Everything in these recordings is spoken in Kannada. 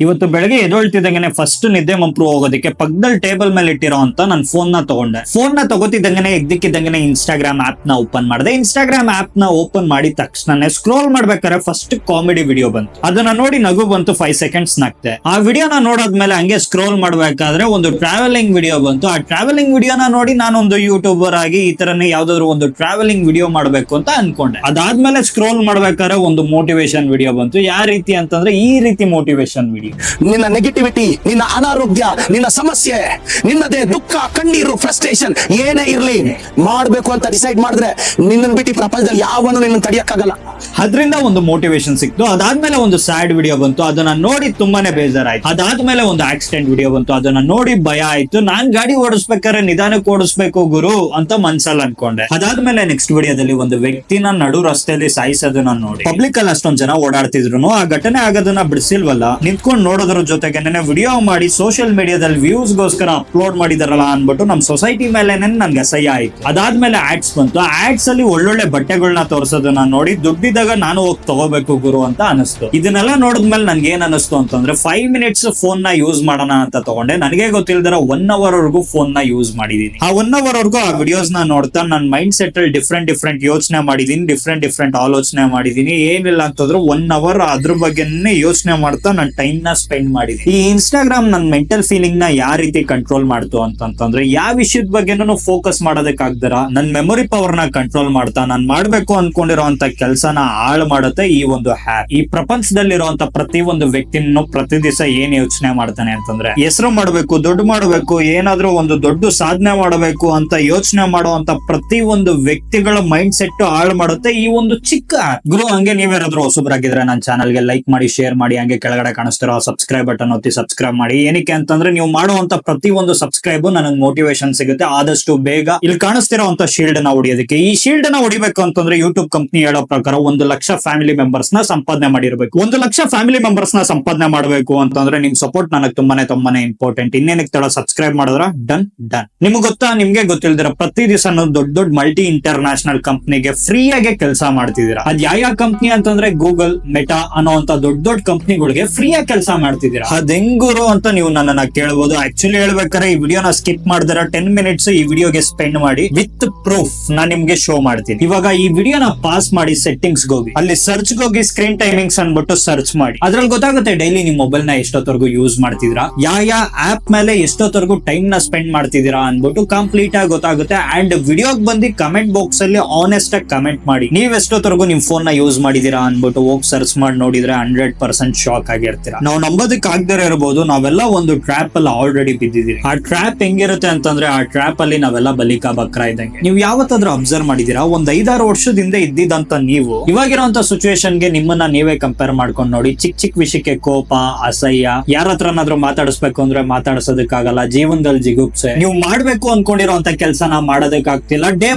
ಇವತ್ತು ಬೆಳಗ್ಗೆ ಎದೊಳ್ತಿದ್ದಂಗೆ ಫಸ್ಟ್ ನಿದ್ದೆ ಮಂಪ್ರು ಹೋಗೋದಕ್ಕೆ ಪಕ್ಕದಲ್ಲಿ ಟೇಬಲ್ ಮೇಲೆ ಇಟ್ಟಿರೋ ಅಂತ ನನ್ನ ಫೋನ್ ನ ತಗೊಂಡೆ. ಫೋನ್ ನ ತಗೋತಿದ್ದಂಗೆ ಎದ್ದಿಕ್ಕಿದ್ದಂಗೆ ಇನ್ಸ್ಟಾಗ್ರಾಮ್ ಆಪ್ ನ ಓಪನ್ ಮಾಡಿದೆ. ಇನ್ಸ್ಟಾಗ್ರಾಮ್ ಆಪ್ ನ ಓಪನ್ ಮಾಡಿದ ತಕ್ಷಣ ಸ್ಕ್ರೋಲ್ ಮಾಡ್ಬೇಕಾದ್ರೆ ಫಸ್ಟ್ ಕಾಮಿಡಿ ವಿಡಿಯೋ ಬಂತು. ಅದನ್ನ ನೋಡಿ ನಗು ಬಂತು. 5 ಸೆಕೆಂಡ್ಸ್ ನಗ್ತೆ. ಆ ವಿಡಿಯೋನ ನೋಡೋದ್ಮೇಲೆ ಹಂಗೆ ಸ್ಕ್ರೋಲ್ ಮಾಡ್ಬೇಕಾದ್ರೆ ಒಂದು ಟ್ರಾವೆಲಿಂಗ್ ವಿಡಿಯೋ ಬಂತು. ಆ ಟ್ರಾವೆಲಿಂಗ್ ವಿಡಿಯೋನ ನೋಡಿ ನಾನೊಂದು ಯೂಟ್ಯೂಬರ್ ಆಗಿ ಈ ತರನೇ ಯಾವ್ದಾದ್ರು ಒಂದು ಟ್ರಾವೆಲಿಂಗ್ ವಿಡಿಯೋ ಮಾಡ್ಬೇಕು ಅಂತ ಅನ್ಕೊಂಡೆ. ಅದಾದ್ಮೇಲೆ ಸ್ಕ್ರೋಲ್ ಮಾಡ್ಬೇಕಾದ್ರೆ ಒಂದು ಮೋಟಿವೇಶನ್ ವಿಡಿಯೋ ಬಂತು. ಯಾವ ರೀತಿ ಅಂತಂದ್ರೆ ಈ ರೀತಿ ಮೋಟಿವೇಶನ್ ವಿಡಿಯೋ. ನಿನ್ನ ನೆಗೆಟಿವಿಟಿ, ನಿನ್ನ ಅನಾರೋಗ್ಯ, ನಿನ್ನ ಸಮಸ್ಯೆ, ನಿನ್ನದೇ ದುಃಖ, ಕಣ್ಣೀರು, ಫ್ರಸ್ಟ್ರೇಷನ್ ಏನೇ ಇರ್ಲಿ ಮಾಡ್ಬೇಕು ಅಂತ ಡಿಸೈಡ್ ಮಾಡಿದ್ರೆ ನಿನ್ನನ್ ಬಿಟ್ಟು ಪ್ರಪಂಚದಲ್ಲಿ ಯಾವನು ನಿನ್ನ ತಡೆಯಕ್ಕಾಗಲ್ಲ. ಅದರಿಂದ ಒಂದು ಮೋಟಿವೇಶನ್ ಸಿಕ್ತು. ಅದಾದ್ಮೇಲೆ ಒಂದು ಸ್ಯಾಡ್ ವಿಡಿಯೋ ಬಂತು. ಅದನ್ನ ನೋಡಿ ತುಂಬಾನೇ ಬೇಜಾರಾಯ್ತು. ಅದಾದ್ಮೇಲೆ ಒಂದು ಆಕ್ಸಿಡೆಂಟ್ ವಿಡಿಯೋ ಬಂತು. ಅದನ್ನ ನೋಡಿ ಭಯ ಆಯ್ತು. ನಾನ್ ಗಾಡಿ ಓಡಿಸ್ಬೇಕಾದ್ರೆ ನಿಧಾನಕ್ಕೆ ಓಡಿಸ್ಬೇಕು ಗುರು ಅಂತ ಮನ್ಸಲ್ಲಿ ಅನ್ಕೊಂಡೆ. ಅದಾದ್ಮೇಲೆ ನೆಕ್ಸ್ಟ್ ವಿಡಿಯೋದಲ್ಲಿ ಒಂದು ವ್ಯಕ್ತಿನ ನಡು ರಸ್ತೆಯಲ್ಲಿ ಸಾಯಿಸೋದನ್ನ ನೋಡಿ ಪಬ್ಲಿಕ್ ಅಲ್ಲಿ ಅಷ್ಟೊಂದ್ ಜನ ಓಡಾಡ್ತಿದ್ರು. ಆ ಘಟನೆ ಆಗೋದನ್ನ ಬಿಡಿಸಿಲ್ವಲ್ಲ, ನಿಂತ್ಕೊಂಡು ನೋಡೋದ್ರ ಜೊತೆಗೆ ವಿಡಿಯೋ ಮಾಡಿ ಸೋಷಿಯಲ್ ಮೀಡಿಯಾದಲ್ಲಿ ವ್ಯೂಸ್ ಗೋಸ್ಕರ ಅಪ್ಲೋಡ್ ಮಾಡಿದಾರಲ್ಲ ಅನ್ಬಿಟ್ಟು ನಮ್ ಸೊಸೈಟಿ ಮೇಲೆ ನನ್ಗೆ ಅಸಹ್ಯ ಆಯ್ತು. ಅದಾದ್ಮೇಲೆ ಆಡ್ಸ್ ಬಂತು. ಆ ಆಡ್ಸ್ ಅಲ್ಲಿ ಒಳ್ಳೊಳ್ಳೆ ಬಟ್ಟೆಗಳನ್ನ ತೋರಿಸೋದನ್ನ ನೋಡಿ ದುಡ್ಡಿದ್ದಾಗ ನಾನು ಹೋಗಿ ತಗೋಬೇಕು ಗುರು ಅಂತ ಅನಿಸ್ತು. ಇದನ್ನೆಲ್ಲ ನೋಡಿದ್ಮೇಲೆ ನನ್ಗೆ ಏನ್ ಅನಿಸ್ತು ಅಂತಂದ್ರೆ 5 ಮಿನಿಟ್ಸ್ ಫೋನ್ ನ ಯೂಸ್ ಮಾಡೋಣ ಅಂತ ತಗೊಂಡೆ. ನನಗೆ ಗೊತ್ತಿಲ್ದರ 1 ಅವರ್ ವರೆಗೂ ಫೋನ್ ನ ಯೂಸ್ ಮಾಡಿದೀನಿ. ಆ 1 ಅವರ್ ವರೆಗೂ ಆ ವಿಡಿಯೋಸ್ ನ ನೋಡ್ತಾ ನನ್ನ ಮೈಂಡ್ ಸೆಟ್ ಅಲ್ಲಿ ಡಿಫ್ರೆಂಟ್ ಯೋಚನೆ ಮಾಡಿದೀನಿ, ಡಿಫ್ರೆಂಟ್ ಆಲೋಚನೆ ಮಾಡಿದೀನಿ. ಏನಿಲ್ಲ ಅಂತಂದ್ರೆ 1 ಅವರ್ ಅದ್ರ ಬಗ್ಗೆನೇ ಯೋಚನೆ ಮಾಡ್ತಾ ನನ್ನ ಟೈಮ್ ನ ಸ್ಪೆಂಡ್ ಮಾಡಿದೀನಿ. ಈ ಇನ್ಸ್ಟಾಗ್ರಾಮ್ ನನ್ನ ಮೆಂಟಲ್ ಫೀಲಿಂಗ್ ನ ಯಾವ ರೀತಿ ಕಂಟ್ರೋಲ್ ಮಾಡ್ತು ಅಂತಂದ್ರೆ ಯಾವ ವಿಷಯದ ಬಗ್ಗೆನೂ ಫೋಕಸ್ ಮಾಡೋದಕ್ಕಾಗ್ದರ ನನ್ನ ಮೆಮೊರಿ ಪವರ್ ನ ಕಂಟ್ರೋಲ್ ಮಾಡ್ತಾ ನಾನು ಮಾಡ್ಬೇಕು ಅನ್ಕೊಂಡಿರೋಂತ ಕೆಲಸನ ಹಾಳು ಮಾಡುತ್ತೆ ಈ ಒಂದು ಹ್ಯಾಪ್. ಈ ಪ್ರಪಂಚದಲ್ಲಿರುವಂತ ಪ್ರತಿ ಒಂದು ವ್ಯಕ್ತಿನೂ ಪ್ರತಿ ದಿವಸ ಏನ್ ಯೋಚನೆ ಮಾಡ್ತಾನೆ ಅಂತಂದ್ರೆ ಹೆಸರು ಮಾಡ್ಬೇಕು, ದುಡ್ಡು ಮಾಡ್ಬೇಕು, ಏನಾದ್ರೂ ಒಂದು ದೊಡ್ಡ ಸಾಧನೆ ಮಾಡಬೇಕು ಅಂತ ಯೋಚನೆ ಮಾಡುವಂತ ಪ್ರತಿ ಒಂದು ವ್ಯಕ್ತಿಗಳ ಮೈಂಡ್ ಸೆಟ್ ಹಾಳು ಮಾಡುತ್ತೆ ಈ ಒಂದು ಚಿಕ್ಕ ಆಪ್. ಗುರು ಹಂಗೆ ನೀವೇನಾದ್ರೂ ಹೊಸಬ್ರಾಗಿದ್ರೆ ನನ್ನ ಚಾನಲ್ಗೆ ಲೈಕ್ ಮಾಡಿ, ಶೇರ್ ಮಾಡಿ, ಹಂಗೆ ಕೆಳಗಡೆ ಕಾಣಿಸ್ತಿರೋ ಸಬ್ಸ್ಕ್ರೈಬ್ ಬಟನ್ ಒತ್ತಿ ಸಬ್ಸ್ಕ್ರೈಬ್ ಮಾಡಿ. ಏನಕ್ಕೆ ಅಂತಂದ್ರೆ ನೀವು ಮಾಡುವಂತ ಪ್ರತಿ ಒಂದು ಸಬ್ಸ್ಕ್ರೈಬ್ ನನಗೆ ಮೋಟಿವೇಶನ್ ಸಿಗುತ್ತೆ. ಆದಷ್ಟು ಬೇಗ ಇಲ್ಲಿ ಕಾಣಿಸ್ತಿರೋಂತ ಶೀಲ್ಡ್ ನ ಹೊಡಿಯೋದಕ್ಕೆ. ಈ ಶೀಲ್ಡ್ ನ ಹೊಡಿಬೇಕು ಅಂತಂದ್ರೆ ಯೂಟ್ಯೂಬ್ ಕಂಪ್ನಿ ಹೇಳೋ ಪ್ರಕಾರ 1 ಲಕ್ಷ ಫ್ಯಾಮಿಲಿ ಮೆಂಬರ್ಸ್ ನ ಸಂಪಾದನೆ ಮಾಡಿರ್ಬೇಕು. 1 ಲಕ್ಷ ಫ್ಯಾಮಿಲಿ ಮೆಂಬರ್ಸ್ ನ ಸಂಪಾದನೆ ಮಾಡಬೇಕು ಅಂತಂದ್ರೆ ನಿಮ್ ಸಪೋರ್ಟ್ ನನಗೆ ತುಂಬಾನೇ ಇಂಪಾರ್ಟೆಂಟ್. ಇನ್ನೇನಕ್ಕೆ ತಡ ಸಬ್ಸ್ಕ್ರೈಬ್ ಮಾಡಿದ್ರ ಡನ್. ನಿಮ್ಗೆ ಗೊತ್ತಾ, ನಿಮ್ಗೆ ಗೊತ್ತಿಲ್ದಿರ ಪ್ರತಿ ದಿವಸ ದೊಡ್ಡ ಮಲ್ಟಿ ಇಂಟರ್ನ್ಯಾಷನಲ್ ಕಂಪ್ನಿಗೆ ಫ್ರೀ ಆಗಿ ಕೆಲಸ ಮಾಡ್ತಿದ್ದೀರಾ. ಅದ್ ಯಾವ ಕಂಪ್ನಿ ಅಂತಂದ್ರೆ ಗೂಗಲ್, ಮೆಟಾ ಅನ್ನೋಂತ ದೊಡ್ಡ ಕಂಪ್ನಿಗಳಿಗೆ ಫ್ರೀ ಆಗಿ ಕೆಲಸ ಮಾಡ್ತಿದ್ದೀರಾ. ಅದ್ ಹೆಂಗುರು ಅಂತ ನೀವು ನನ್ನನ್ನ ಕೇಳಬಹುದು. ಆಕ್ಚುಲಿ ಹೇಳ್ಬೇಕಾದ್ರೆ ಈ ವಿಡಿಯೋನ ಸ್ಕಿಪ್ ಮಾಡಿದ್ರ 10 ಮಿನಿಟ್ಸ್ ಈ ವಿಡಿಯೋಗೆ ಸ್ಪೆಂಡ್ ಮಾಡಿ ವಿತ್ ಪ್ರೂಫ್ ನಾನ್ ನಿಮ್ಗೆ ಶೋ ಮಾಡ್ತೀನಿ. ಇವಾಗ ಈ ವಿಡಿಯೋನ ಪಾಸ್ ಮಾಡಿ ಸೆಟ್ಟಿಂಗ್ಸ್ ಹೋಗಿ ಅಲ್ಲಿ ಸರ್ಚ್ ಹೋಗಿ ಸ್ಕ್ರೀನ್ ಟೈಮಿಂಗ್ಸ್ ಅನ್ಬಿಟ್ಟು ಸರ್ಚ್ ಮಾಡಿ. ಅದ್ರಲ್ಲಿ ಗೊತ್ತಾಗುತ್ತೆ ಡೈಲಿ ನಿಮ್ ಮೊಬೈಲ್ ನ ಎಷ್ಟೊತ್ತವರೆಗೂ ಯೂಸ್ ಮಾಡ್ತಿದ್ರಾ, ಯಾವ ಆಪ್ ಮೇಲೆ ಎಷ್ಟೊತ್ತವರೆಗೂ ಟೈಮ್ ನ ಸ್ಪೆಂಡ್ ಮಾಡ್ತಿದ್ದೀರಾ ಅನ್ಬಿಟ್ಟು ಕಂಪ್ಲೀಟ್ ಆಗಿ ಗೊತ್ತಾಗುತ್ತೆ. ಅಂಡ್ ವಿಡಿಯೋಗ್ ಬಂದು ಕಮೆಂಟ್ ಬಾಕ್ಸ್ ಅಲ್ಲಿ ಆನೆಸ್ಟ್ ಆಗಿ ಕಮೆಂಟ್ ಮಾಡಿ ನೀವ್ ಎಷ್ಟೊತ್ತವರೆಗೂ ನಿಮ್ ಫೋನ್ ನ ಯೂಸ್ ಮಾಡಿದೀರಾ ಅನ್ಬಿಟ್ಟು ಹೋಗಿ ಸರ್ಚ್ ಮಾಡಿ ನೋಡಿದ್ರೆ 100% ಶಾಕ್ ಆಗಿರ್ತೀರಾ. ನಾವು ನಂಬೋದಕ್ಕೆ ಆಗದೇ ಇರಬಹುದು, ನಾವೆಲ್ಲ ಒಂದು ಟ್ರ್ಯಾಪ್ ಅಲ್ಲಿ ಆಲ್ರೆಡಿ ಬಿದ್ದಿದ್ದೀವಿ. ಆ ಟ್ರ್ಯಾಪ್ ಹೆಂಗಿರುತ್ತೆ ಅಂತಂದ್ರೆ ಆ ಟ್ರ್ಯಾಪ್ ಅಲ್ಲಿ ನಾವೆಲ್ಲ ಬಲಿಕಾ ಬಕ್ರಾ ಇದ್ದಂಗೆ. ನೀವು ಯಾವತ್ತಾದ್ರೂ ಅಬ್ಸರ್ವ್ ಮಾಡಿದೀರಾ, ಒಂದ್ 5-6 ವರ್ಷದಿಂದ ಇದ್ದಿದ್ದಂತ ನೀವು ಇವಾಗಿರೋಂತ ಸಿಚುವೇಶನ್ ಗೆ ನಿಮ್ಮನ್ನ ನೀವೇ ಕಂಪೇರ್ ಮಾಡ್ಕೊಂಡು ನೋಡಿ. ಚಿಕ್ಕ ವಿಷಯಕ್ಕೆ ಕೋಪ, ಅಸಹ್ಯ, ಯಾರ ಹತ್ರನಾದ್ರೂ ಮಾತಾಡಿಸ್ಬೇಕು ಅಂದ್ರೆ ಮಾತಾಡ್ಸೋದಕ್ಕಾಗಲ್ಲ, ಜೀವನದಲ್ಲಿ ಜಿಗುಪ್ಸೆ, ನೀವು ಮಾಡ್ಬೇಕು ಅನ್ಕೊಂಡಿರೋಂತ ಕೆಲಸನ ಮಾಡೋದಕ್ಕಾಗ್ತಿಲ್ಲ. ಡೇ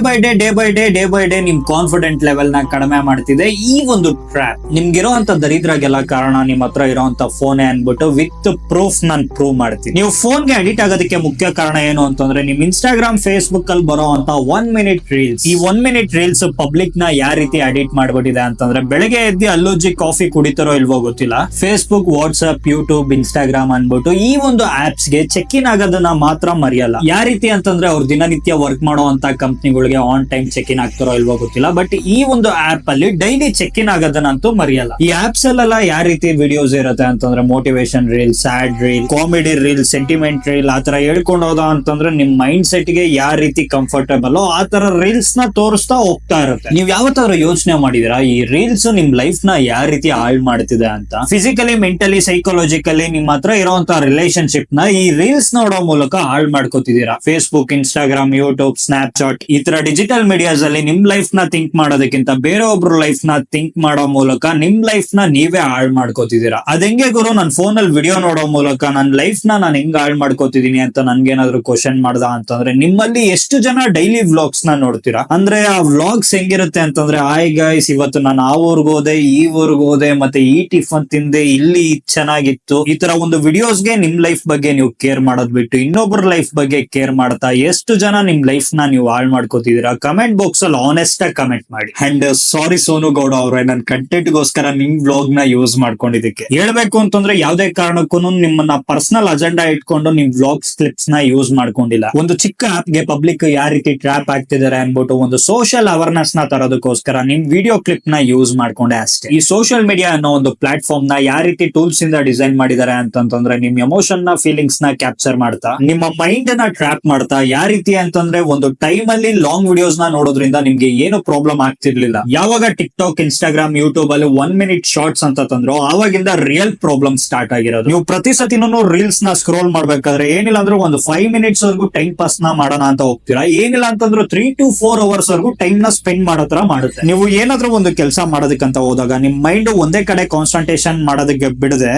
ಬೈ ಡೇ ನಿಮ್ ಕಾನ್ಫಿಡೆಂಟ್ ಲೆವೆಲ್ ನ ಕಡಿಮೆ ಮಾಡ್ತಿದೆ ಈ ಒಂದು ಟ್ರ್ಯಾಪ್. ನಿಮ್ಗಿರೋಂತ ದರಿದ್ರಾಗೆಲ್ಲ ಕಾರಣ ನಿಮ್ ಹತ್ರ ಇರೋಂತ ಫೋನ್ ಅನ್ಬಿಟ್ಟು ವಿತ್ ಪ್ರೂಫ್ ನಾನು ಪ್ರೂವ್ ಮಾಡ್ತೀನಿ. ನೀವು ಫೋನ್ಗೆ ಅಡಿಕ್ಟ್ ಆಗೋದಕ್ಕೆ ಮುಖ್ಯ ಕಾರಣ ಏನು ಅಂತಂದ್ರೆ ನಿಮ್ ಇನ್ಸ್ಟಾಗ್ರಾಮ್, ಫೇಸ್ಬುಕ್ ಅಲ್ಲಿ ಬರೋ ಅಂತ 1 ಮಿನಿಟ್ ರೀಲ್ಸ್. ಈ 1 ಮಿನಿಟ್ ರೀಲ್ಸ್ ಪಬ್ಲಿಕ್ ನ ಯಾವ ರೀತಿ ಅಡಿಕ್ಟ್ ಮಾಡ್ಬಿಟ್ಟಿದೆ ಅಂತಂದ್ರೆ ಬೆಳಗ್ಗೆ ಎದ್ದು ಅಲ್ಲೋಜಿ ಕಾಫಿ ಕುಡಿತಾರೋ ಇಲ್ವೋ ಗೊತ್ತಿಲ್ಲ, ಫೇಸ್ಬುಕ್, ವಾಟ್ಸ್ಆಪ್, ಯೂಟ್ಯೂಬ್, ಇನ್ಸ್ಟಾಗ್ರಾಮ್ ಅನ್ಬಿಟ್ಟು ಈ ಒಂದು ಆಪ್ಸ್ ಗೆ ಚೆಕ್ ಇನ್ ಆಗೋದನ್ನ ಮಾತ್ರ ಮರೆಯಲ್ಲ. ಯಾವ ರೀತಿ ಅಂತಂದ್ರೆ ಅವ್ರು ದಿನನಿತ್ಯ ವರ್ಕ್ ಮಾಡುವಂತ ಕಂಪ್ನಿಗಳಿಗೆ ಆನ್ ಟೈಮ್ ಚೆಕ್ ಇನ್ ಆಗ್ತಾರೋ ಇಲ್ವೋ ಗೊತ್ತಿಲ್ಲ, ಬಟ್ ಈ ಒಂದು ಆಪ್ ಅಲ್ಲಿ ಡೈಲಿ ಚೆಕ್ ಇನ್ ಆಗೋದನ್ನಂತೂ ಮರೆಯಲ್ಲ. ಈ ಆಪ್ಸ್ ಅಲ್ಲೆಲ್ಲ ಯಾವ ರೀತಿ ವಿಡಿಯೋಸ್ ಇರುತ್ತೆ ಅಂತಂದ್ರೆ motivation reel, sad reel, comedy reel, sentiment reel, ಆತರ ಹೇಳ್ಕೊಂಡು ಹೋದ ಅಂತಂದ್ರೆ ನಿಮ್ ಮೈಂಡ್ ಸೆಟ್ ಗೆ ಯಾವ ರೀತಿ ಕಂಫರ್ಟಬಲ್ ಆ ತರ ರೀಲ್ಸ್ ನ ತೋರಿಸ್ತಾ ಹೋಗ್ತಾ ಇರುತ್ತೆ. ನೀವ್ ಯಾವತ್ತಾದ್ರೂ ಯೋಚನೆ ಮಾಡಿದಿರಾ ಈ ರೀಲ್ಸ್ ನಿಮ್ ಲೈಫ್ ನ ಯಾವ ರೀತಿ ಹಾಳು ಮಾಡ್ತಿದೆ ಅಂತ? ಫಿಸಿಕಲಿ, ಮೆಂಟಲಿ, ಸೈಕಾಲಜಿಕಲಿ ನಿಮ್ ಹತ್ರ ಇರೋಂತ ರಿಲೇಶನ್ಶಿಪ್ ನ ಈ ರೀಲ್ಸ್ ನೋಡೋ ಮೂಲಕ ಹಾಳು ಮಾಡ್ಕೋತಿದ್ದೀರಾ. ಫೇಸ್ಬುಕ್, ಇನ್ಸ್ಟಾಗ್ರಾಮ್, ಯೂಟ್ಯೂಬ್, ಸ್ನ್ಯಾಪ್ಚಾಟ್ ಈ ತರ ಡಿಜಿಟಲ್ ಮೀಡಿಯಾಸ್ ಅಲ್ಲಿ ನಿಮ್ ಲೈಫ್ ನ ಥಿಂಕ್ ಮಾಡೋದಕ್ಕಿಂತ ಬೇರೆ ಒಬ್ರು ಲೈಫ್ ನ ಥಿಂಕ್ ಮಾಡೋ ಮೂಲಕ ನಿಮ್ ಲೈಫ್ ನ ನೀವೇ ಹಾಳು ಮಾಡ್ಕೋತಿದ್ದೀರಾ. ಅದಂಗೆ ಗುರು, ನನ್ ಫೋನ್ ಅಲ್ಲಿ ವಿಡಿಯೋ ನೋಡೋ ಮೂಲಕ ನನ್ನ ಲೈಫ್ ನ ನಾನು ಹೆಂಗ್ ಹಾಳು ಮಾಡ್ಕೋತಿದೀನಿ ಅಂತ ನನ್ಗೇನಾದ್ರು ಕ್ವಶನ್ ಮಾಡ್ದ ಅಂತಂದ್ರೆ ನಿಮ್ಮಲ್ಲಿ ಎಷ್ಟು ಜನ ಡೈಲಿ ವ್ಲಾಗ್ಸ್ ನ ನೋಡ್ತೀರಾ? ಅಂದ್ರೆ ಆ ವ್ಲಾಗ್ಸ್ ಹೆಂಗಿರುತ್ತೆ ಅಂತಂದ್ರೆ ಹಾಯ್ ಗೈಸ್, ಇವತ್ತು ನಾನು ಆ ಊರ್ಗ್ ಹೋದೆ, ಈ ಊರ್ಗ್ ಹೋದೆ, ಮತ್ತೆ ಈ ಟಿಫನ್ ತಿಂದೆ, ಇಲ್ಲಿ ಚೆನ್ನಾಗಿತ್ತು. ಈ ತರ ಒಂದು ವಿಡಿಯೋಸ್ಗೆ ನಿಮ್ ಲೈಫ್ ಬಗ್ಗೆ ನೀವು ಕೇರ್ ಮಾಡೋದ್ ಬಿಟ್ಟು ಇನ್ನೊಬ್ಬರ ಲೈಫ್ ಬಗ್ಗೆ ಕೇರ್ ಮಾಡ್ತಾ ಎಷ್ಟು ಜನ ನಿಮ್ ಲೈಫ್ ನ ನೀವು ಹಾಳು ಮಾಡ್ಕೋತಿದೀರಾ? ಕಮೆಂಟ್ ಬಾಕ್ಸ್ ಅಲ್ಲಿ ಆನೆಸ್ಟ್ ಆಗಿ ಕಮೆಂಟ್ ಮಾಡಿ. ಅಂಡ್ ಸಾರಿ ಸೋನು ಗೌಡ ಅವ್ರೆ, ನನ್ ಕಂಟೆಂಟ್ ಗೋಸ್ಕರ ನಿಮ್ ವ್ಲಾಗ್ ನ ಯೂಸ್ ಮಾಡ್ಕೊಂಡಿದ್ದಕ್ಕೆ. ಹೇಳ್ಬೇಕು ಅಂತ ಅಂತಂದ್ರೆ ಯಾವ್ದೇ ಕಾರಣಕ್ಕೂ ನಿಮ್ಮನ್ನ ಪರ್ಸನಲ್ ಅಜೆಂಡಾ ಇಟ್ಕೊಂಡು ನಿಮ್ ವ್ಲಾಗ್ಸ್ ಕ್ಲಿಪ್ಸ್ ನ ಯೂಸ್ ಮಾಡ್ಕೊಂಡಿಲ್ಲ. ಒಂದು ಚಿಕ್ಕ ಆಪ್ ಗೆ ಪಬ್ಲಿಕ್ ಯಾವ ರೀತಿ ಟ್ರ್ಯಾಪ್ ಆಗ್ತಿದ್ದಾರೆ ಅನ್ಬಿಟ್ಟು ಒಂದು ಸೋಷಿಯಲ್ ಅವೇರ್ನೆಸ್ ನ ತರೋದಕ್ಕೋಸ್ಕರ ನಿಮ್ ವಿಡಿಯೋ ಕ್ಲಿಪ್ ನ ಯೂಸ್ ಮಾಡ್ಕೊಂಡೆ ಅಷ್ಟೇ. ಈ ಸೋಷಿಯಲ್ ಮೀಡಿಯಾ ಅನ್ನೋ ಒಂದು ಪ್ಲಾಟ್ಫಾರ್ಮ್ ನ ಯಾವ ರೀತಿ ಟೂಲ್ಸ್ ಇಂದ ಡಿಸೈನ್ ಮಾಡಿದ್ದಾರೆ ಅಂತಂದ್ರೆ ನಿಮ್ ಎಮೋಷನ್ ನ ಫೀಲಿಂಗ್ಸ್ ನ ಕ್ಯಾಪ್ಚರ್ ಮಾಡ್ತಾ ನಿಮ್ಮ ಮೈಂಡ್ ನ ಟ್ರ್ಯಾಪ್ ಮಾಡ್ತಾ ಯಾವ ರೀತಿ ಅಂತಂದ್ರೆ ಒಂದು ಟೈಮ್ ಅಲ್ಲಿ ಲಾಂಗ್ ವಿಡಿಯೋಸ್ ನ ನೋಡೋದ್ರಿಂದ ನಿಮ್ಗೆ ಏನು ಪ್ರಾಬ್ಲಮ್ ಆಗ್ತಿರ್ಲಿಲ್ಲ. ಯಾವಾಗ ಟಿಕ್ ಟಾಕ್, ಇನ್ಸ್ಟಾಗ್ರಾಮ್, ಯೂಟ್ಯೂಬ್ ಅಲ್ಲಿ 1 minute ಶಾರ್ಟ್ಸ್ ಅಂತ ತಂದ್ರು ಆವಾಗಿಂದ ರಿಯಲ್ ಪ್ರಾಬ್ಲಮ್ ಸ್ಟಾರ್ಟ್ ಆಗಿರೋದು. ನೀವು ಪ್ರತಿ ಸತಿನೂ ರೀಲ್ಸ್ ನ ಸ್ಕ್ರೋಲ್ ಮಾಡ್ಬೇಕಾದ್ರೆ ಏನಿಲ್ಲ ಅಂದ್ರೆ ಒಂದು 5 minutes ವರೆಗೂ ಟೈಮ್ ಪಾಸ್ ನ ಮಾಡೋಣ ಅಂತ ಹೋಗ್ತೀರಾ. ಏನಿಲ್ಲ ಅಂತಂದ್ರೆ 3 to 4 hours ವರೆಗೂ ಟೈಮ್ ನ ಸ್ಪೆಂಡ್ ಮಾಡೋ ತರ ಮಾಡುತ್ತೆ. ನೀವು ಏನಾದ್ರೂ ಒಂದು ಕೆಲಸ ಮಾಡೋದಕ್ಕಂತ ಹೋದಾಗ ನಿಮ್ ಮೈಂಡ್ ಒಂದೇ ಕಡೆ ಕಾನ್ಸಂಟ್ರೇಷನ್ ಮಾಡೋದಕ್ಕೆ ಬಿಡದೆ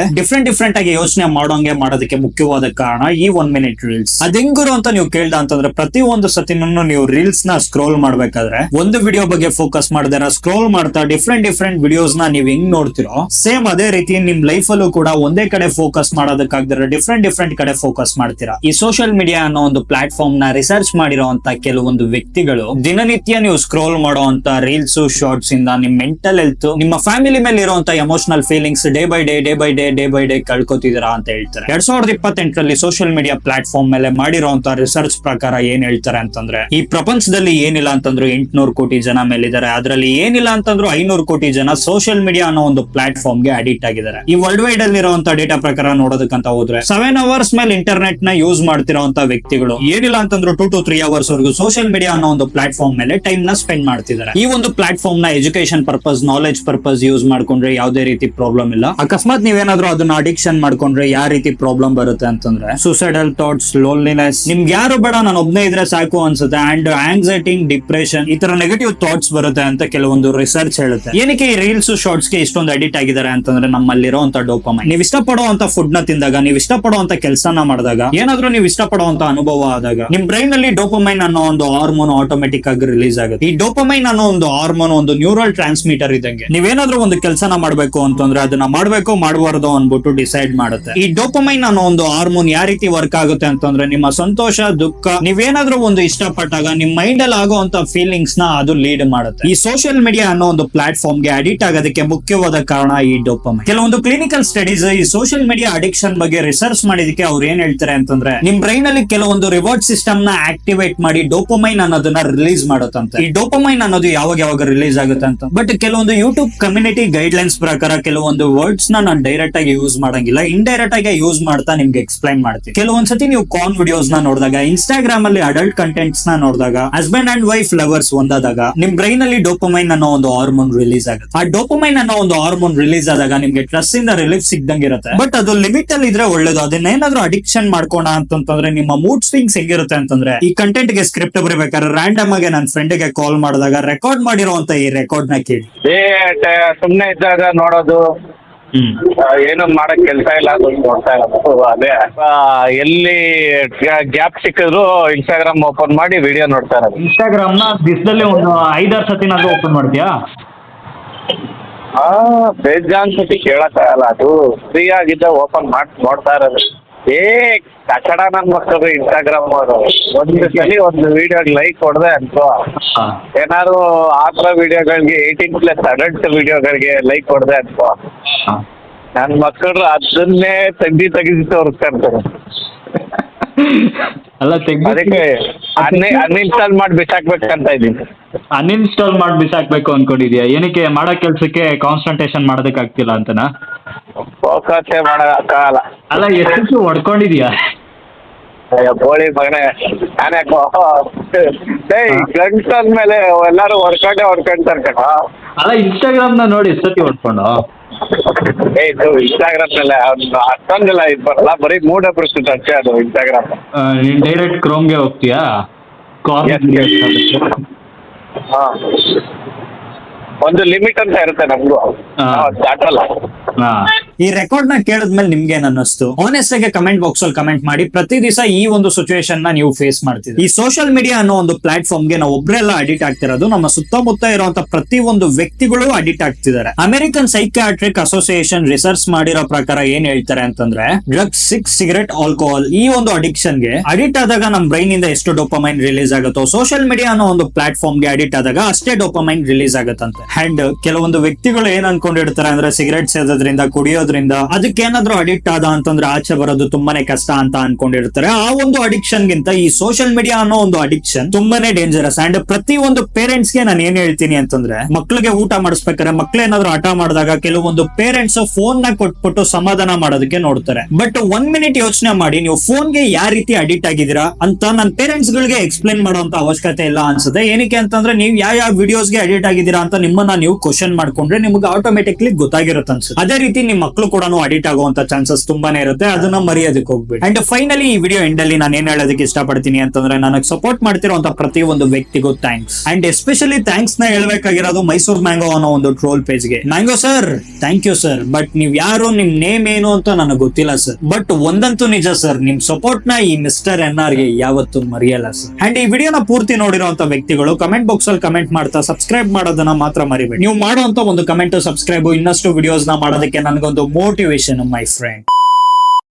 ಡಿಫ್ರೆಂಟ್ ಆಗಿ ಯೋಚನೆ ಮಾಡೋಂಗೆ ಮಾಡೋದಕ್ಕೆ ಮುಖ್ಯವಾದ ಕಾರಣ ಈ 1 minute ರೀಲ್ಸ್. ಅದ್ ಹೆಂಗುರು ಅಂತ ನೀವು ಕೇಳ್ದ ಅಂತಂದ್ರೆ ಪ್ರತಿ ಒಂದು ಸತಿನೂ ನೀವು ರೀಲ್ಸ್ ನ ಸ್ಕ್ರೋಲ್ ಮಾಡ್ಬೇಕಾದ್ರೆ ಒಂದು ವಿಡಿಯೋ ಬಗ್ಗೆ ಫೋಕಸ್ ಮಾಡದಿರ ಸ್ಕ್ರೋಲ್ ಮಾಡ್ತಾ ಡಿಫ್ರೆಂಟ್ ವಿಡಿಯೋಸ್ ನ ನೀವು ಹೆಂಗ್ ನೋಡ್ತಿರೋ ಸೇಮ್ ಅದೇ ರೀತಿ ನಿಮ್ ಲೈಫ್ ಅಲ್ಲೂ ಕೂಡ ಒಂದೇ ಕಡೆ ಫೋಕಸ್ ಮಾಡೋದಕ್ಕಾಗದಿರ ಡಿಫ್ರೆಂಟ್ ಕಡೆ ಫೋಕಸ್ ಮಾಡ್ತೀರಾ. ಈ ಸೋಷಿಯಲ್ ಮೀಡಿಯಾ ಅನ್ನೋ ಒಂದು ಪ್ಲಾಟ್ಫಾರ್ಮ್ ನ ರಿಸರ್ಚ್ ಮಾಡಿರೋಂತ ಕೆಲವೊಂದು ವ್ಯಕ್ತಿಗಳು ದಿನನಿತ್ಯ ನೀವು ಸ್ಕ್ರೋಲ್ ಮಾಡುವಂತ ರೀಲ್ಸ್, ಶಾರ್ಟ್ಸ್ ಇಂದ ನಿಮ್ ಮೆಂಟಲ್ ಹೆಲ್ತ್, ನಿಮ್ಮ ಫ್ಯಾಮಿಲಿ ಮೇಲೆ ಇರುವಂತ emotional feelings day by day ಕಳ್ಕೊತಿದ್ದೀರಾ ಅಂತ ಹೇಳ್ತಾರೆ. 2028ರಲ್ಲಿ ಸೋಷಿಯಲ್ ಮೀಡಿಯಾ ಪ್ಲಾಟ್ಫಾರ್ಮ್ ಮೇಲೆ ಮಾಡಿರೋಂತ ರಿಸರ್ಚ್ ಪ್ರಕಾರ ಏನ್ ಹೇಳ್ತಾರೆ ಅಂತಂದ್ರೆ ಈ ಪ್ರಪಂಚದಲ್ಲಿ ಏನಿಲ್ಲ ಅಂತಂದ್ರು 800 ಕೋಟಿ ಜನ ಮೇಲಿದ್ದಾರೆ. ಅದರಲ್ಲಿ ಏನಿಲ್ಲ ಅಂತಂದ್ರು 500 ಕೋಟಿ ಜನ ಸೋಷಿಯಲ್ ಮೀಡಿಯಾ ಅನ್ನೋ ಒಂದು ಪ್ಲಾಟ್ಫಾರ್ಮ್ ಗೆ ಅಡಿಕ್ಟ್ ಆಗಿದ್ದಾರೆ. ಈ ವರ್ಲ್ಡ್ ವೈಡ್ ಅಲ್ಲಿ ಇರುವಂತ ಡೇಟಾ ಪ್ರಕಾರ ನೋಡೋದಕ್ಕಂತ ಹೋದ್ರೆ 7 hours ಮೇಲೆ ಇಂಟರ್ನೆಟ್ ನ ಯೂಸ್ ಮಾಡ್ತಿರೋಂತ ವ್ಯಕ್ತಿಗಳು ಏನಿಲ್ಲ ಅಂತಂದ್ರು 2 to 3 hours ವರೆಗೂ ಸೋಷಿಯಲ್ ಮೀಡಿಯಾ ಅನ್ನೋ ಒಂದು ಪ್ಲಾಟ್ಫಾರ್ಮ್ ಮೇಲೆ ಟೈಮ್ ನ ಸ್ಪೆಂಡ್ ಮಾಡ್ತಿದ್ದಾರೆ. ಈ ಒಂದು ಪ್ಲಾಟ್ಫಾರ್ಮ್ ನ education purpose, knowledge purpose use ಮಾಡ್ಕೊಂಡ್ರೆ ಯಾವುದೇ ರೀತಿ ಪ್ರಾಬ್ಲಮ್ ಇಲ್ಲ. ಅಕಸ್ಮಾತ್ ನೀವೇನಾದ್ರೂ ಅದನ್ನ ಅಡಿಕ್ಷನ್ ಮಾಡ್ಕೊಂಡ್ರೆ ಯಾವ ರೀತಿ ಪ್ರಾಬ್ಲಮ್ ಬರುತ್ತೆ ಅಂತಂದ್ರೆ ಸುಸೈಡಲ್ ಥಾಟ್ಸ್, ಲೋನ್ಲಿನೆಸ್, ನಿಮ್ಗೆ ಯಾರು ಬೇಡ ನಾನು ಒಬ್ನೇ ಇದ್ರೆ ಸಾಕು ಅನ್ಸುತ್ತೆ, ಅಂಡ್ ಆಂಗ್ಸೈಟಿ, ಡಿಪ್ರೆಷನ್, ಈ ತರ ನೆಗೆಟಿವ್ ಥಾಟ್ಸ್ ಬರುತ್ತೆ ಅಂತ ಕೆಲವೊಂದು ರಿಸರ್ಚ್ ಹೇಳುತ್ತೆ. ಏನಕ್ಕೆ ಈ ರೀಲ್ಸ್, ಶಾರ್ಟ್ಸ್ ಗೆ ಇಷ್ಟೊಂದು ಅಡಿಕ್ಟ್ ಆಗಿದ್ದಾರೆ ಅಂತಂದ್ರೆ ನಮ್ಮಲ್ಲಿರುವಂತ ಡೋಪಮೈನ್. ನೀವು ಇಷ್ಟಪಡುವಂತ ಫುಡ್ ನ ತಿಂದಾಗ, ನೀವು ಇಷ್ಟಪಡುವಂತ ಕೆಲಸನ ಮಾಡಿದಾಗ, ಏನಾದ್ರೂ ನೀವು ಇಷ್ಟಪಡುವಂತ ಅನುಭವ ಆದಾಗ ನಿಮ್ ಬ್ರೈನ್ ಅಲ್ಲಿ ಡೋಪಮೈನ್ ಅನ್ನೋ ಒಂದು ಹಾರ್ಮೋನ್ ಆಟೋಮೆಟಿಕ್ ಆಗಿ ರಿಲೀಸ್ ಆಗುತ್ತೆ. ಈ ಡೋಪಮೈನ್ ಅನ್ನೋ ಒಂದು ಹಾರ್ಮೋನ್ ಒಂದು ನ್ಯೂರಲ್ ಟ್ರಾನ್ಸ್ಮಿಟರ್ ಇದ್ದಂಗೆ. ನೀವೇನಾದ್ರೂ ಒಂದು ಕೆಲಸನ ಮಾಡ್ಬೇಕು ಅಂತಂದ್ರೆ ಅದನ್ನ ಮಾಡ್ಬೇಕು ಮಾಡಬಾರ್ದು ಅನ್ಬಿಟ್ಟು ಡಿಸೈಡ್ ಮಾಡುತ್ತೆ. ಈ ಡೋಪಮೈನ್ ಅನ್ನೋ ಒಂದು ಹಾರ್ಮೋನ್ ಯಾವ ರೀತಿ ವರ್ಕ್ ಆಗುತ್ತೆ ಅಂತಂದ್ರೆ ನಿಮ್ಮ ಸಂತೋಷ, ದುಃಖ, ನೀವೇನಾದ್ರೂ ಒಂದು ಇಷ್ಟಪಟ್ಟಾಗ ನಿಮ್ ಮೈಂಡ್ ಅಲ್ಲಿ ಆಗುವಂತ ಫೀಲಿಂಗ್ಸ್ ನ ಅದು ಲೀಡ್ ಮಾಡುತ್ತೆ. ಈ ಸೋಷಿಯಲ್ ಮೀಡಿಯಾ ಅನ್ನೋ ಒಂದು ಪ್ಲಾಟ್ಫಾರ್ಮ್ ಗೆ ಅಡಿಕ್ಟ್ ಆಗೋದಕ್ಕೆ ಮುಖ್ಯವಾದ ಕಾರಣ ಈ ಡೋಪಮೈನ್. ಕೆಲವೊಂದು ಕ್ಲಿನಿಕಲ್ ಸ್ಟಡೀಸ್ ಈ ಸೋಷಿಯಲ್ ಮೀಡಿಯಾ ಅಡಿಕ್ಷನ್ ಬಗ್ಗೆ ರಿಸರ್ಚ್ ಮಾಡಿದಕ್ಕೆ ಅವ್ರು ಏನ್ ಹೇಳ್ತಾರೆ ಅಂತಂದ್ರೆ ನಿಮ್ ಬ್ರೈನ್ ಅಲ್ಲಿ ಕೆಲವೊಂದು ರಿವಾರ್ಡ್ ಸಿಸ್ಟಮ್ ನ ಆಕ್ಟಿವೇಟ್ ಮಾಡಿ ಡೋಪಮೈನ್ ಅನ್ನೋದನ್ನ ರಿಲೀಸ್ ಮಾಡುತ್ತಂತೆ. ಈ ಡೋಪಮೈನ್ ಅನ್ನೋದು ಯಾವಾಗ ರಿಲೀಸ್ ಆಗುತ್ತೆ ಅಂತ. ಬಟ್ ಕೆಲವೊಂದು ಯೂಟ್ಯೂಬ್ ಕಮ್ಯುನಿಟಿ ಗೈಡ್ ಲೈನ್ಸ್ ಪ್ರಕಾರ ಕೆಲವೊಂದು ವರ್ಡ್ಸ್ ನ ನಾನು ಡೈರೆಕ್ಟ್ ಆಗಿ ಯೂಸ್ ಮಾಡಂಗಿಲ್ಲ, ಇಂಡೈರೆಕ್ಟ್ ಆಗಿ ಯೂಸ್ ಮಾಡ್ತಾ ನಿಮ್ಗೆ ಎಕ್ಸ್ಪ್ಲೈನ್ ಮಾಡ್ತೀನಿ. ಕೆಲವೊಂದ್ಸತಿ ನೀವು ಕಾನ್ ವಿಡಿಯೋಸ್ ನ ನೋಡಿದಾಗ, ಇನ್ಸ್ಟಾಗ್ರಾಮ್ ಅಲ್ಲಿ ಅಡಲ್ಟ್ ಕಂಟೆಂಟ್ಸ್ ನ ನೋಡಿದಾಗ, ಹಸ್ಬೆಂಡ್ ಅಂಡ್ ವೈಫ್ ಲವರ್ಸ್ ಒಂದಾದಾಗ ನಿಮ್ ಬ್ರೈನ್ ಅಲ್ಲಿ ಡೋಪಮೈನ್ ಅನ್ನೋ ಒಂದು ಹಾರ್ಮೋನ್ ರಿಲೀಸ್ ಆಗುತ್ತೆ. ಆ ಡೋಪಮೈನ್ ಅನ್ನೋ ಒಂದು ಹಾರ್ಮೋನ್ ರಿಲೀಸ್ ಆದಾಗ ನಿಮ್ಗೆ ಸ್ಟ್ರೆಸ್ ಇಂದ ರಿಲೀಫ್ ಸಿಗ್ದಂಗಿರುತ್ತೆ. ಬಟ್ ಅದು ಲಿಮಿಟ್ ಅಲ್ಲಿ ಇದ್ರೆ ಒಳ್ಳೇದು. ಅದನ್ನೇನಾದ್ರೂ ಅಡಿಕ್ಷನ್ ಮಾಡ್ಕೋಣ ಅಂತಂದ್ರೆ ನಿಮ್ಮ ಮೂಡ್ ಸ್ವಿಂಗ್ಸ್ ಹೆಂಗಿರುತ್ತೆ ಅಂತಂದ್ರೆ ಈ ಕಂಟೆಂಟ್ ಗೆ ಸ್ಕ್ರಿಪ್ಟ್ ಬರೀಬೇಕಾದ್ರೆ ರ್ಯಾಂಡಮ್ ಆಗಿ ನನ್ನ ಫ್ರೆಂಡ್ ಗೆ ಕಾಲ್ ಮಾಡಿದಾಗ ರೆಕಾರ್ಡ್ ಮಾಡಿರುವಂತ ಈ ರೆಕಾರ್ಡ್ ನ ಕೇಳಿ ಸುಮ್ನೆ ಇದ್ದಾಗ ನೋಡೋದು, ಏನು ಮಾಡಕ್ ಕೆಲಸ ಇಲ್ಲ ಅದು ನೋಡ್ತಾ ಇರೋದು. ಅದೇ ಎಲ್ಲಿ ಗ್ಯಾಪ್ ಸಿಕ್ಕಿದ್ರು ಇನ್ಸ್ಟಾಗ್ರಾಮ್ ಓಪನ್ ಮಾಡಿ ವಿಡಿಯೋ ನೋಡ್ತಾ ಇರೋದು. ಇನ್ಸ್ಟಾಗ್ರಾಮ್ ನ ದಿವಸದಲ್ಲಿ ಒಂದು 5-6 ಸತಿನಾದ್ರೂ ಓಪನ್ ಮಾಡ್ತೀಯಾ? ಬೇಜಾನ್ ಸತಿ ಕೇಳಕ್ಕಾಗಲ್ಲ, ಅದು ಫ್ರೀ ಆಗಿದ್ದ ಓಪನ್ ಮಾಡಿ ನೋಡ್ತಾ ಇರೋದು. ಕಚಡ ನನ್ ಮಕ್ಕಳು ಇನ್ಸ್ಟಾಗ್ರಾಮ್ ಅವರು ಒಂದು ಸಲ ಒಂದು ವಿಡಿಯೋಗೆ ಲೈಕ್ ಹೊಡೆದೆ ಅನ್ಕೋ, ಏನಾದ್ರು ಆ ಥರ ವಿಡಿಯೋಗಳಿಗೆ 18+ ಅಡಲ್ಟ್ ವಿಡಿಯೋಗಳಿಗೆ ಲೈಕ್ ಹೊಡೆದೆ ಅನ್ಕೋ, ನನ್ನ ಮಕ್ಕಳು ಅದನ್ನೇ ತೆಗ್ದು ತೋರಿಸ್ತಾ ಇರ್ತಾರೆ. ಅಲ್ಲ ಅದಕ್ಕೆ ಅನ್ಇನ್ಸ್ಟಾಲ್ ಮಾಡಿ ಬಿಸಾಕ್ಬೇಕಂತ ಇದ್ದೀನಿ. ಅನ್ಇನ್ಸ್ಟಾಲ್ ಮಾಡಿ ಬಿಸಾಕ್ಬೇಕು ಅನ್ಕೊಂಡಿದ್ಯಾ? ಏನಕ್ಕೆ? ಮಾಡೋ ಕೆಲ್ಸಕ್ಕೆ ಕಾನ್ಸಂಟ್ರೇಷನ್ ಮಾಡೋದಕ್ಕೆ ಆಗ್ತಿಲ್ಲ ಅಂತನಾ? ಫೋಕಸ್ಸೇ ಮಾಡೋಕ್ಕಾಗಲ್ಲ. ಅಲ್ಲ ಎಷ್ಟು ಹೊಡ್ಕೊಂಡಿದ್ಯಾ? ಬೋಳಿ ಮಗನೇ, ನಾನ್ಯಾಕೋ ಗಂಟಲ್ ಮೇಲೆ ಎಲ್ಲಾರು ಹೊಡ್ಕೊಂತಾರೆ ಕಣ. ಅಲ್ಲ ಇನ್ಸ್ಟಾಗ್ರಾಮ್ ನ ನೋಡಿ ಎಷ್ಟೊತ್ತಿ ಹೊಡ್ಕೊಂಡು? ಇದು ಇನ್ಸ್ಟಾಗ್ರಾಮ್ ಮೇಲೆ ಅಷ್ಟೊಂದಿಲ್ಲ ಇದು ಬರಲ್ಲ, ಬರೀ ಮೂಡ ಪರಿಸ್ಥಿತಿ ಅಷ್ಟೇ ಅದು ಇನ್ಸ್ಟಾಗ್ರಾಮ್. ನೀನ್ ಡೈರೆಕ್ಟ್ ಕ್ರೋಮ್ಗೆ ಹೋಗ್ತೀಯಾ? ಒಂದು ಲಿಮಿಟ್ ಅಂತ ಇರುತ್ತೆ ನಮ್ಗೂ, ದಾಟಲ್ಲ. ಈ ರೆಕಾರ್ಡ್ ನ ಕೇಳಿದ್ಮೇಲೆ ನಿಮ್ಗೆ ಏನ್ ಅನ್ನಿಸ್ತು? ಆನೆಸ್ಟ್ ಆಗಿ ಕಮೆಂಟ್ ಬಾಕ್ಸ್ ಅಲ್ಲಿ ಕಮೆಂಟ್ ಮಾಡಿ. ಪ್ರತಿ ದಿವಸ ಈ ಒಂದು ಸಿಚುವೇಶನ್ ನ ನೀವು ಫೇಸ್ ಮಾಡ್ತೀವಿ. ಈ ಸೋಷಿಯಲ್ ಮೀಡಿಯಾ ಅನ್ನೋ ಒಂದು ಪ್ಲಾಟ್ಫಾರ್ಮ್ ಗೆ ನಾವು ಒಬ್ರೆಲ್ಲ ಅಡಿಕ್ಟ್ ಆಗ್ತಿರೋದು, ನಮ್ಮ ಸುತ್ತಮುತ್ತ ಇರುವಂತ ಪ್ರತಿ ಒಂದು ವ್ಯಕ್ತಿಗಳು ಅಡಿಕ್ಟ್ ಆಗ್ತಿದ್ದಾರೆ. ಅಮೆರಿಕನ್ ಸೈಕ್ಯಾಟ್ರಿಕ್ ಅಸೋಸಿಯೇಷನ್ ರಿಸರ್ಚ್ ಮಾಡಿರೋ ಪ್ರಕಾರ ಏನ್ ಹೇಳ್ತಾರೆ ಅಂತಂದ್ರೆ ಡ್ರಗ್ಸ್, ಸಿಗರೆಟ್, ಆಲ್ಕೋಹಾಲ್ ಈ ಒಂದು ಅಡಿಕ್ಷನ್ ಗೆ ಅಡಿಕ್ಟ್ ಆದಾಗ ನಮ್ ಬ್ರೈನ್ ಇಂದ ಎಷ್ಟು ಡೋಪಮೈನ್ ರಿಲೀಸ್ ಆಗುತ್ತೋ ಸೋಷಿಯಲ್ ಮೀಡಿಯಾ ಅನ್ನೋ ಒಂದು ಪ್ಲಾಟ್ಫಾರ್ಮ್ ಗೆ ಅಡಿಕ್ಟ್ ಆದಾಗ ಅಷ್ಟೇ ಡೋಪಮೈನ್ ರಿಲೀಸ್ ಆಗುತ್ತಂತೆ. ಅಂಡ್ ಕೆಲವೊಂದು ವ್ಯಕ್ತಿಗಳು ಏನ್ ಅನ್ಕೊಂಡಿರ್ತಾರೆ ಅಂದ್ರೆ ಸಿಗರೆಟ್ ಸೇದೋದ್ರಿಂದ, ಕುಡಿಯೋದ್ರಿಂದ ನೋಡಿರೋದ್ರಿಂದ ಅದಕ್ಕೆ ಏನಾದ್ರೂ ಅಡಿಕ್ಟ್ ಆದ ಅಂತಂದ್ರೆ ಆಚೆ ಬರೋದು ತುಂಬಾನೇ ಕಷ್ಟ ಅಂತ ಅನ್ಕೊಂಡಿರ್ತಾರೆ. ಆ ಒಂದು ಅಡಿಕ್ಷನ್ ಗಿಂತ ಈ ಸೋಷಿಯಲ್ ಮೀಡಿಯಾ ಅನ್ನೋ ಒಂದು ಅಡಿಕ್ಷನ್ ತುಂಬಾನೇ ಡೇಂಜರಸ್. ಅಂಡ್ ಪ್ರತಿ ಒಂದು ಪೇರೆಂಟ್ಸ್ ಗೆ ನಾನು ಏನ್ ಹೇಳ್ತೀನಿ ಅಂತಂದ್ರೆ, ಮಕ್ಳಿಗೆ ಊಟ ಮಾಡಿಸ್ಬೇಕಾದ್ರೆ ಮಕ್ಳೇನಾದ್ರೂ ಹಠ ಮಾಡಿದಾಗ ಕೆಲವೊಂದು ಪೇರೆಂಟ್ಸ್ ಫೋನ್ ನ ಕೊಟ್ಬಿಟ್ಟು ಸಮಾಧಾನ ಮಾಡೋದಕ್ಕೆ ನೋಡ್ತಾರೆ. ಬಟ್ 1 ಮಿನಿಟ್ ಯೋಚನೆ ಮಾಡಿ, ನೀವು ಫೋನ್ ಗೆ ಯಾವ ರೀತಿ ಅಡಿಕ್ಟ್ ಆಗಿದ್ದೀರಾ ಅಂತ ನನ್ನ ಪೇರೆಂಟ್ಸ್ ಗಳಿಗೆ ಎಕ್ಸ್ಪ್ಲೇನ್ ಮಾಡುವಂತ ಅವಶ್ಯಕತೆ ಇಲ್ಲ ಅನ್ಸುತ್ತೆ. ಏನಕ್ಕೆ ಅಂತಂದ್ರೆ, ನೀವು ಯಾವ ವಿಡಿಯೋಸ್ ಗೆ ಅಡಿಕ್ಟ್ ಆಗಿದ್ದೀರಾ ಅಂತ ನಿಮ್ಮನ್ನ ನೀವು ಕ್ವಶನ್ ಮಾಡ್ಕೊಂಡ್ರೆ ನಿಮ್ಗೆ ಆಟೋಮೆಟಿಕ್ಲಿ ಗೊತ್ತಾಗಿರುತ್ತೆ ಅನ್ಸುತ್ತೆ. ಅದೇ ರೀತಿ ನಿಮ್ ಮಕ್ಳು ಕೂಡ ಅಡಿಕ್ಟ್ ಆಗುವಂತ ಚಾನ್ಸಸ್ ತುಂಬಾನೇ ಇರುತ್ತೆ. ಅದನ್ನ ಮರೆಯೋದಕ್ಕೆ ಹೋಗ್ಬೇಡಿ. ಅಂಡ್ ಫೈನಲಿ ಈ ವಿಡಿಯೋ ಎಂಡ್ ಅಲ್ಲಿ ನಾನು ಏನ್ ಹೇಳೋದಕ್ಕೆ ಇಷ್ಟಪಡ್ತೀನಿ ಅಂತಂದ್ರೆ, ನನಗೆ ಸಪೋರ್ಟ್ ಮಾಡ್ತಿರುವಂತ ಪ್ರತಿ ಒಂದು ವ್ಯಕ್ತಿಗೂ ಥ್ಯಾಂಕ್ಸ್. ಅಂಡ್ ಎಸ್ಪೆಷಲಿ ಥ್ಯಾಂಕ್ಸ್ ನ ಹೇಳ್ಬೇಕಾಗಿರೋದು ಮೈಸೂರ್ ಮ್ಯಾಂಗೋ ಅನ್ನೋ ಒಂದು ಟ್ರೋಲ್ ಪೇಜ್ ಗೆ. Mango sir, thank you sir, but ನೀವ್ ಯಾರು, ನಿಮ್ ನೇಮ್ ಏನು ಅಂತ ನನಗೆ ಗೊತ್ತಿಲ್ಲ ಸರ್. ಬಟ್ ಒಂದಂತೂ ನಿಜ ಸರ್, ನಿಮ್ ಸಪೋರ್ಟ್ ನ ಈ ಮಿಸ್ಟರ್ NR ಗೆ ಯಾವತ್ತೂ ಮರೆಯಲ್ಲ ಸರ್. ಅಂಡ್ ಈ ವಿಡಿಯೋನ ಪೂರ್ತಿ ನೋಡಿರುವಂತ ವ್ಯಕ್ತಿಗಳು ಕಮೆಂಟ್ ಬಾಕ್ಸ್ ಅಲ್ಲಿ ಕಮೆಂಟ್ ಮಾಡ್ತಾ ಸಬ್ಸ್ಕ್ರೈಬ್ ಮಾಡೋದನ್ನ ಮಾತ್ರ ಮರಿಬೇಡಿ. ನೀವು ಮಾಡುವಂತ ಒಂದು ಕಮೆಂಟ್ ಸಬ್ಸ್ಕ್ರೈಬ್ ಇನ್ನಷ್ಟು ವಿಡಿಯೋಸ್ ನ ಮಾಡೋದಕ್ಕೆ ನನಗೊಂದು ಮೋಟಿವೇಶನ್ ಮೈ ಫ್ರೆಂಡ್.